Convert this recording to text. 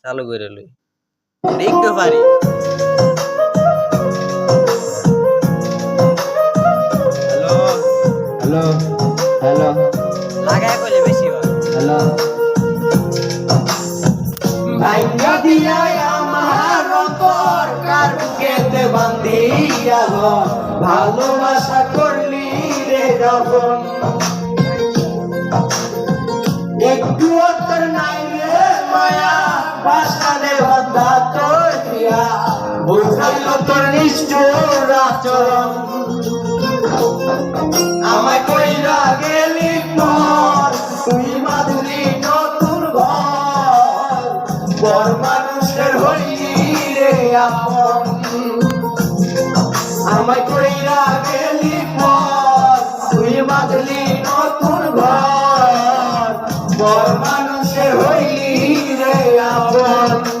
চালু করে লই দেখতে পারি। হ্যালো হ্যালো হ্যালো লাগায় কইলে বেশি হয়। হ্যালো ভাইয়া দিয়া আমার অন্তর কার বুকেতে বান্ধিয়া ভালোবাসা করলি রে যখন একটু তোর নাই রে মায়া বাসানে বান্ধা তোর দিয়া বুঝাইল তোর নিষ্ঠুর আচরণ আমায় কইরা গেলি পর তুই মাধুরী নতুন ঘর বর মানুষের হইলি রে আপন আমায় কইরা গেলি পর তুই মাধুরী নতুন ঘর বর মানুষের হইলি রে আপন।